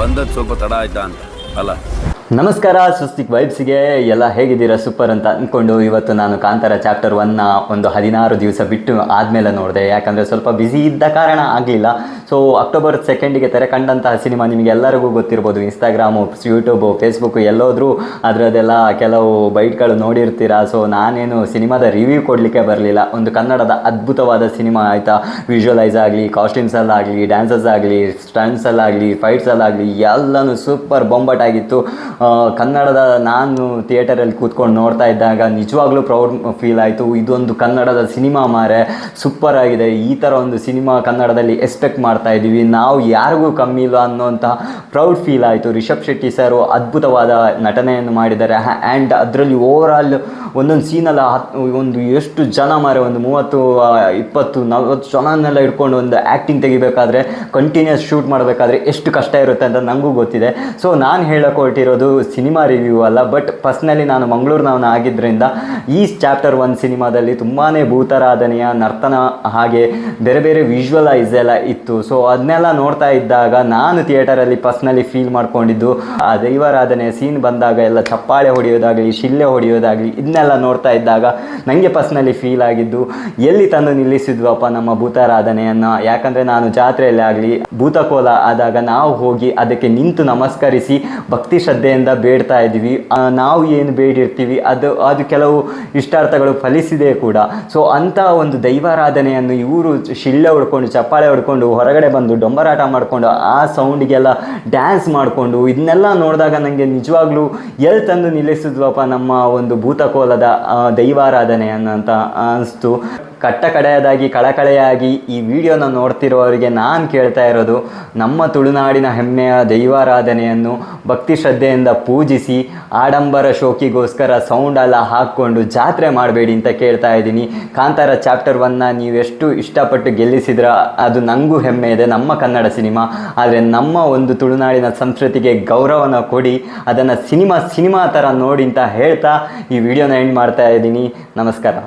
ಬಂದದ್ದು ಸ್ವಲ್ಪ ತಡ ಆಯ್ತಾ ಅಂತ ಅಲ್ಲ. ನಮಸ್ಕಾರ, ಸ್ವಸ್ತಿಕ್ ವೈಬ್ಸ್ಗೆ ಎಲ್ಲ ಹೇಗಿದ್ದೀರಾ? ಸೂಪರ್ ಅಂತ ಅಂದ್ಕೊಂಡು ಇವತ್ತು ನಾನು ಕಾಂತಾರ ಚಾಪ್ಟರ್ 1ನ ಒಂದು 16 ದಿವಸ ಬಿಟ್ಟು ಆದಮೇಲೆ ನೋಡಿದೆ. ಯಾಕಂದರೆ ಸ್ವಲ್ಪ ಬ್ಯುಸಿ ಇದ್ದ ಕಾರಣ ಆಗಲಿಲ್ಲ. ಸೊ ಅಕ್ಟೋಬರ್ 2ಗೆ ತೆರೆ ಕಂಡಂತಹ ಸಿನಿಮಾ ನಿಮಗೆ ಎಲ್ಲರಿಗೂ ಗೊತ್ತಿರ್ಬೋದು. ಇನ್ಸ್ಟಾಗ್ರಾಮು, ಯೂಟ್ಯೂಬು, ಫೇಸ್ಬುಕ್ಕು ಎಲ್ಲೋದ್ರೂ ಅದರದ್ದೆಲ್ಲ ಕೆಲವು ಬೈಟ್ಗಳು ನೋಡಿರ್ತೀರ. ಸೊ ನಾನೇನು ಸಿನಿಮಾದ ರಿವ್ಯೂ ಕೊಡಲಿಕ್ಕೆ ಬರಲಿಲ್ಲ. ಒಂದು ಕನ್ನಡದ ಅದ್ಭುತವಾದ ಸಿನಿಮಾ ಆಯಿತಾ. ವಿಜುವಲೈಸ್ ಆಗಲಿ, ಕಾಸ್ಟ್ಯೂಮ್ಸಲ್ಲಾಗಲಿ, ಡ್ಯಾನ್ಸಸ್ ಆಗಲಿ, ಸ್ಟಂಟ್ಸಲ್ಲಾಗಲಿ, ಫೈಟ್ಸಲ್ಲಾಗಲಿ ಎಲ್ಲನೂ ಸೂಪರ್ ಬೊಂಬಾಟಾಗಿತ್ತು. ಕನ್ನಡದ ನಾನು ಥಿಯೇಟರಲ್ಲಿ ಕೂತ್ಕೊಂಡು ನೋಡ್ತಾ ಇದ್ದಾಗ ನಿಜವಾಗ್ಲೂ ಪ್ರೌಡ್ ಫೀಲ್ ಆಯಿತು. ಇದೊಂದು ಕನ್ನಡದ ಸಿನಿಮಾ ಮಾರೆ, ಸೂಪರ್ ಆಗಿದೆ. ಈ ಥರ ಒಂದು ಸಿನಿಮಾ ಕನ್ನಡದಲ್ಲಿ ಎಕ್ಸ್ಪೆಕ್ಟ್ ಮಾಡ್ತಾ ಇದ್ದೀವಿ ನಾವು, ಯಾರಿಗೂ ಕಮ್ಮಿ ಇಲ್ಲ ಅನ್ನೋಂಥ ಪ್ರೌಡ್ ಫೀಲ್ ಆಯಿತು. ರಿಷಬ್ ಶೆಟ್ಟಿ ಸರು ಅದ್ಭುತವಾದ ನಟನೆಯನ್ನು ಮಾಡಿದ್ದಾರೆ. ಆ್ಯಂಡ್ ಅದರಲ್ಲಿ ಓವರಾಲ್ ಒಂದೊಂದು ಸೀನೆಲ್ಲ ಒಂದು ಎಷ್ಟು ಜನ ಮಾರೆ, ಒಂದು 30, 20, 40 ಜನನೆಲ್ಲ ಇಟ್ಕೊಂಡು ಒಂದು ಆ್ಯಕ್ಟಿಂಗ್ ತೆಗಿಬೇಕಾದ್ರೆ, ಕಂಟಿನ್ಯೂಸ್ ಶೂಟ್ ಮಾಡಬೇಕಾದ್ರೆ ಎಷ್ಟು ಕಷ್ಟ ಇರುತ್ತೆ ಅಂತ ನನಗೂ ಗೊತ್ತಿದೆ. ಸೊ ನಾನು ಹೇಳಕ್ಕೆ ಹೊರಟಿರೋದು ಸಿನಿಮಾ ರಿವ್ಯೂ ಅಲ್ಲ, ಬಟ್ ಪರ್ಸ್ನಲಿ ನಾನು ಮಂಗಳೂರಿನವನು ಆಗಿದ್ದರಿಂದ ಈ ಚಾಪ್ಟರ್ 1 ಸಿನಿಮಾದಲ್ಲಿ ತುಂಬಾ ಭೂತಾರಾಧನೆಯ ನರ್ತನ ಹಾಗೆ ಬೇರೆ ಬೇರೆ ವಿಜುವಲೈಸ್ ಎಲ್ಲ ಇತ್ತು. ಸೊ ಅದನ್ನೆಲ್ಲ ನೋಡ್ತಾ ಇದ್ದಾಗ ನಾನು ಥಿಯೇಟರಲ್ಲಿ ಪರ್ಸ್ನಲಿ ಫೀಲ್ ಮಾಡ್ಕೊಂಡಿದ್ದು, ಆ ದೈವಾರಾಧನೆಯ ಸೀನ್ ಬಂದಾಗ ಎಲ್ಲ ಚಪ್ಪಾಳೆ ಹೊಡೆಯೋದಾಗಲಿ, ಶಿಳ್ಳೆ ಹೊಡೆಯೋದಾಗಲಿ, ಇದನ್ನೆಲ್ಲ ನೋಡ್ತಾ ಇದ್ದಾಗ ನನಗೆ ಪರ್ಸ್ನಲಿ ಫೀಲ್ ಆಗಿದ್ದು, ಎಲ್ಲಿ ತಂದು ನಿಲ್ಲಿಸಿದ್ವಪ್ಪ ನಮ್ಮ ಭೂತಾರಾಧನೆಯನ್ನು. ಯಾಕಂದರೆ ನಾನು ಜಾತ್ರೆಯಲ್ಲಿ ಆಗಲಿ, ಭೂತಕೋಲ ಆದಾಗ ನಾವು ಹೋಗಿ ಅದಕ್ಕೆ ನಿಂತು ನಮಸ್ಕರಿಸಿ ಭಕ್ತಿ ಶ್ರದ್ಧೆಯಿಂದ ಬೇಡ್ತಾ ಇದ್ದೀವಿ. ನಾವು ಏನು ಬೇಡಿರ್ತೀವಿ ಅದು ಕೆಲವು ಇಷ್ಟಾರ್ಥಗಳು ಫಲಿಸಿದೆ ಕೂಡ. ಸೊ ಅಂಥ ಒಂದು ದೈವಾರಾಧನೆಯನ್ನು ಇವರು ಶಿಳ್ಳೆ ಹೊಡ್ಕೊಂಡು, ಚಪ್ಪಾಳೆ ಹೊಡ್ಕೊಂಡು, ಹೊರಗಡೆ ಬಂದು ಡೊಂಬರಾಟ ಮಾಡಿಕೊಂಡು, ಆ ಸೌಂಡಿಗೆಲ್ಲ ಡ್ಯಾನ್ಸ್ ಮಾಡಿಕೊಂಡು, ಇದನ್ನೆಲ್ಲ ನೋಡಿದಾಗ ನನಗೆ ನಿಜವಾಗ್ಲೂ ಎಲ್ಲಿ ತಂದು ನಿಲ್ಲಿಸಿದ್ವಪ್ಪ ನಮ್ಮ ಒಂದು ಭೂತಕೋಲದ ದೈವಾರಾಧನೆಯನ್ನು ಅಂತ ಅನಿಸ್ತು. ಕಟ್ಟಕಡೆಯದಾಗಿ ಕಳಕಳೆಯಾಗಿ ಈ ವಿಡಿಯೋನ ನೋಡ್ತಿರೋರಿಗೆ ನಾನು ಕೇಳ್ತಾ ಇರೋದು, ನಮ್ಮ ತುಳುನಾಡಿನ ಹೆಮ್ಮೆಯ ದೈವಾರಾಧನೆಯನ್ನು ಭಕ್ತಿ ಶ್ರದ್ಧೆಯಿಂದ ಪೂಜಿಸಿ, ಆಡಂಬರ ಶೋಕಿಗೋಸ್ಕರ ಸೌಂಡ್ ಎಲ್ಲ ಹಾಕ್ಕೊಂಡು ಜಾತ್ರೆ ಮಾಡಬೇಡಿ ಅಂತ ಕೇಳ್ತಾ ಇದ್ದೀನಿ. ಕಾಂತಾರ ಚಾಪ್ಟರ್ 1ನ ನೀವೆಷ್ಟು ಇಷ್ಟಪಟ್ಟು ಗೆಲ್ಲಿಸಿದ್ರ ಅದು ನನಗೂ ಹೆಮ್ಮೆ ಇದೆ, ನಮ್ಮ ಕನ್ನಡ ಸಿನಿಮಾ. ಆದರೆ ನಮ್ಮ ಒಂದು ತುಳುನಾಡಿನ ಸಂಸ್ಕೃತಿಗೆ ಗೌರವನ ಕೊಡಿ, ಅದನ್ನು ಸಿನಿಮಾ ಥರ ನೋಡಿ ಅಂತ ಹೇಳ್ತಾ ಈ ವಿಡಿಯೋನ ಎಂಡ್ ಮಾಡ್ತಾ ಇದ್ದೀನಿ. ನಮಸ್ಕಾರ.